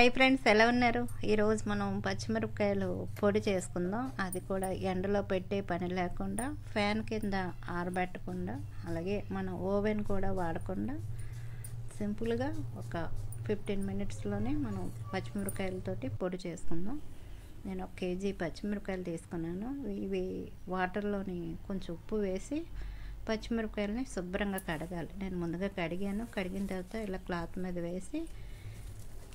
Hi friends, ఎలా ఉన్నారు? ఈరోజు మనం పచ్చిమిరపకాయలు పొడి చేసుకుందాం. అది కూడా ఎండలో పెట్టే పని లేకుండా, ఫ్యాన్ కింద ఆరబెట్టకుండా, అలాగే మనం ఓవెన్ కూడా వాడకుండా సింపుల్గా ఒక 15 మినిట్స్లోనే మనం పచ్చిమిరపకాయలతోటి పొడి చేసుకుందాం. నేను 1 కేజీ పచ్చిమిరపకాయలు తీసుకున్నాను. ఇవి వాటర్లోని కొంచెం ఉప్పు వేసి పచ్చిమిరపకాయలని శుభ్రంగా కడగాలి. నేను ముందుగా కడిగాను. కడిగిన తర్వాత ఇలా క్లాత్ మీద వేసి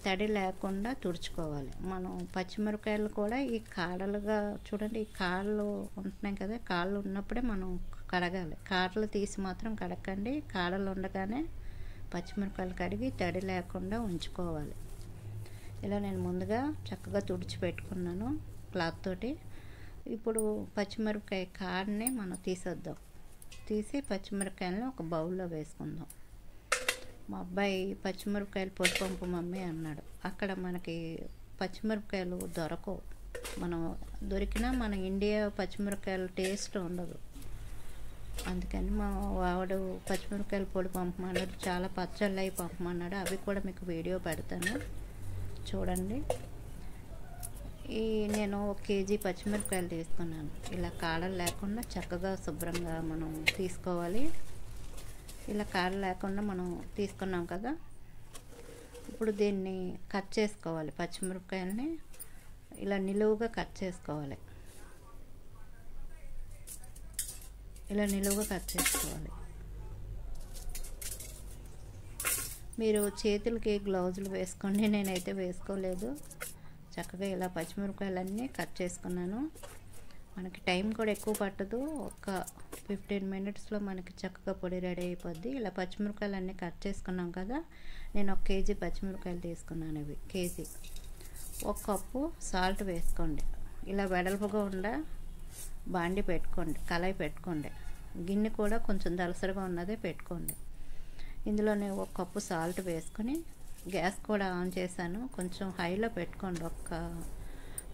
తడి లేకుండా తుడుచుకోవాలి. మనం పచ్చిమిరపకాయలు కూడా ఈ కాడలుగా చూడండి, ఈ కాళ్ళు ఉంటున్నాయి కదా, కాళ్ళు ఉన్నప్పుడే మనం కడగాలి. కాడలు తీసి మాత్రం కడగండి. కాడలు ఉండగానే పచ్చిమిరపకాయలు కడిగి తడి లేకుండా ఉంచుకోవాలి. ఇలా నేను ముందుగా చక్కగా తుడిచి పెట్టుకున్నాను క్లాత్ తోటి. ఇప్పుడు పచ్చిమిరపకాయ కాడని మనం తీసేద్దాం. తీసి పచ్చిమిరపకాయలని ఒక బౌల్లో వేసుకుందాం. మా అబ్బాయి పచ్చిమిరపకాయలు పొడి పంపు మమ్మీ అన్నాడు. అక్కడ మనకి పచ్చిమిరపకాయలు దొరకవు. మనం దొరికినా మన ఇండియా పచ్చిమిరపకాయల టేస్ట్ ఉండదు. అందుకని మా వాడు పచ్చిమిరపకాయలు పొడి పంపమన్నాడు. చాలా పచ్చళ్ళు అవి పంపమన్నాడు. అవి కూడా మీకు వీడియో పెడతాను, చూడండి. నేను 1 కేజీ పచ్చిమిరపకాయలు తీసుకున్నాను. ఇలా కాడలు లేకుండా చక్కగా శుభ్రంగా మనం తీసుకోవాలి. ఇలా కాడలు లేకుండా మనం తీసుకున్నాం కదా, ఇప్పుడు దీన్ని కట్ చేసుకోవాలి. పచ్చిమిరపకాయలని ఇలా నిలువుగా కట్ చేసుకోవాలి. ఇలా నిలువుగా కట్ చేసుకోవాలి. మీరు చేతులకి గ్లౌజులు వేసుకోండి, నేనైతే వేసుకోలేదు. చక్కగా ఇలా పచ్చిమిరపకాయలన్నీ కట్ చేసుకున్నాను. మనకి టైం కూడా ఎక్కువ పట్టదు. ఒక 15 మినిట్స్లో మనకి చక్కగా పొడి రెడీ అయిపోద్ది. ఇలా పచ్చిమిరపకాయలు అన్నీ కట్ చేసుకున్నాం కదా, నేను 1 కేజీ పచ్చిమిరపకాయలు తీసుకున్నాను. ఇవి కేజీ. 1 కప్పు సాల్ట్ వేసుకోండి. ఇలా వెడల్పుగా బాండి పెట్టుకోండి, కళాయి పెట్టుకోండి. గిన్నె కూడా కొంచెం దలసరిగా ఉన్నదే పెట్టుకోండి. ఇందులోనే 1 కప్పు సాల్ట్ వేసుకొని గ్యాస్ కూడా ఆన్ చేశాను. కొంచెం హైలో పెట్టుకోండి. ఒక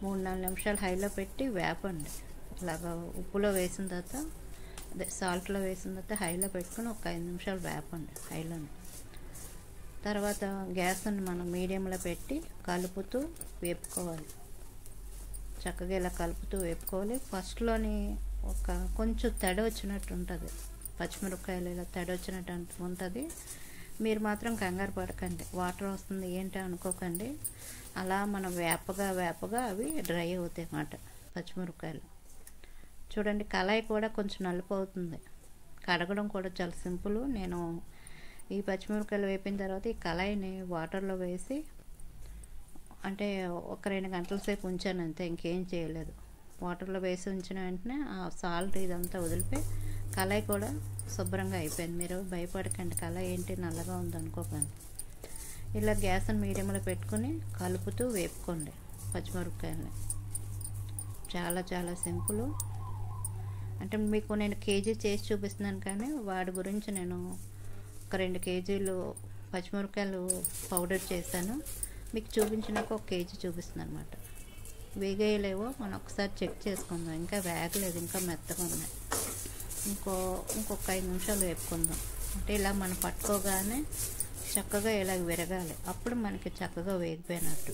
3-4 నిమిషాలు హైలో పెట్టి వేపండి. ఇలాగా ఉప్పులో వేసిన తర్వాత, అదే సాల్ట్లో వేసిన తర్వాత హైలో పెట్టుకొని ఒక 5 నిమిషాలు వేపండి హైలోనే. తర్వాత గ్యాస్ని మనం మీడియంలో పెట్టి కలుపుతూ వేపుకోవాలి. చక్కగా ఇలా కలుపుతూ వేపుకోవాలి. ఫస్ట్లోని కొంచెం తడి వచ్చినట్టు ఉంటుంది. పచ్చిమిరపకాయలు ఇలా తడి వచ్చినట్టు ఉంటుంది. మీరు మాత్రం కంగారు పడకండి, వాటర్ వస్తుంది ఏంటి అనుకోకండి. అలా మనం వేపగా అవి డ్రై అవుతాయి అన్నమాట పచ్చిమిరపకాయలు. చూడండి, కళాయి కూడా కొంచెం నలుపు అవుతుంది. కడగడం కూడా చాలా సింపుల్. నేను ఈ పచ్చిమిరపకాయలు వేపిన తర్వాత ఈ కళాయిని వాటర్లో వేసి అంటే ఒక 2 గంటల సేపు ఉంచాను అంతే, ఇంకేం చేయలేదు. వాటర్లో వేసి ఉంచిన వెంటనే ఆ సాల్ట్ ఇదంతా వదిలిపోయి కళాయి కూడా శుభ్రంగా అయిపోయింది. మీరు భయపడకండి, కళాయి ఏంటి నల్లగా ఉందనుకోకండి. ఇలా గ్యాస్ని మీడియంలో పెట్టుకుని కలుపుతూ వేపుకోండి పచ్చిమిరపకాయలని. చాలా సింపుల్. అంటే మీకు నేను కేజీ చేసి చూపిస్తున్నాను, కానీ వాడి గురించి నేను ఒక 2 కేజీలు పచ్చిమిరపకాయలు పౌడర్ చేశాను. మీకు చూపించినాక 1 కేజీ చూపిస్తున్నాను అనమాట. వేగేయలేవో మనం ఒకసారి చెక్ చేసుకుందాం. ఇంకా వేగలేదు, ఇంకా మెత్తగా ఉన్నాయి. ఇంకొక 5 నిమిషాలు వేపుకుందాం. అంటే ఇలా మనం పట్టుకోగానే చక్కగా ఇలా విరగాలి. అప్పుడు మనకి చక్కగా వేగిపోయినట్టు.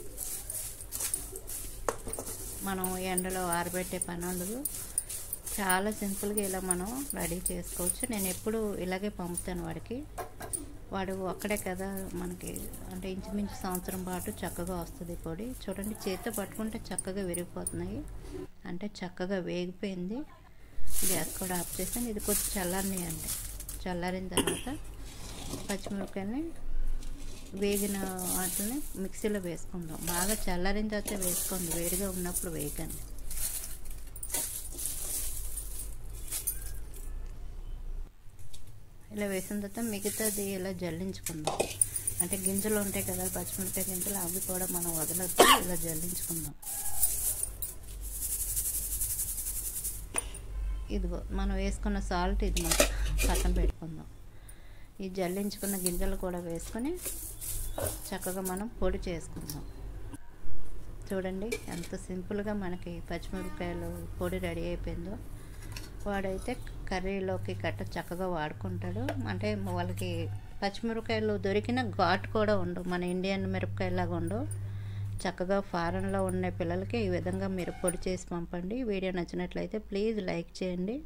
మనం ఎండలో ఆరబెట్టే పని ఉండదు. చాలా సింపుల్గా ఇలా మనం రెడీ చేసుకోవచ్చు. నేను ఎప్పుడు ఇలాగే పంపుతాను వాడికి. వాడు అక్కడే కదా మనకి, అంటే ఇంచుమించు సంవత్సరం పాటు చక్కగా వస్తుంది పొడి. చూడండి, చేతితో పట్టుకుంటే చక్కగా విరిగిపోతున్నాయి. అంటే చక్కగా వేగిపోయింది. గ్యాస్ కూడా ఆఫ్ చేసాను. ఇది కొంచెం చల్లారనియండి. చల్లారిన తర్వాత పచ్చిమిరపకాయలని వేగిన వాటిని మిక్సీలో వేసుకుందాం. బాగా చల్లారిన తర్వాత వేసుకోండి, వేడిగా ఉన్నప్పుడు వేయకండి. ఇలా వేసిన తర్వాత మిగతాది ఇలా జల్లించుకుందాం. అంటే గింజలు ఉంటాయి కదా, పచ్చిమిరపకాయ గింజలు, అవి కూడా మనం వదలొద్దు. ఇలా జల్లించుకుందాం. ఇదిగో మనం వేసుకున్న సాల్ట్ ఇది మనం పక్కన పెట్టుకుందాం. ఈ జల్లించుకున్న గింజలు కూడా వేసుకొని చక్కగా మనం పొడి చేసుకుందాం. చూడండి ఎంత సింపుల్గా మనకి పచ్చిమిరపకాయలు పొడి రెడీ అయిపోయిందో. వాడైతే కర్రీలోకి గట్ట చక్కగా వాడుకుంటాడు. అంటే వాళ్ళకి పచ్చిమిరపకాయలు దొరికిన ఘాటు కూడా ఉండవు, మన ఇండియన్ మిరపకాయలాగా ఉండవు. చక్కగా ఫారెన్లో ఉన్న పిల్లలకి ఈ విధంగా మీరు పొడి చేసి పంపండి. వీడియో నచ్చినట్లయితే ప్లీజ్ లైక్ చేయండి.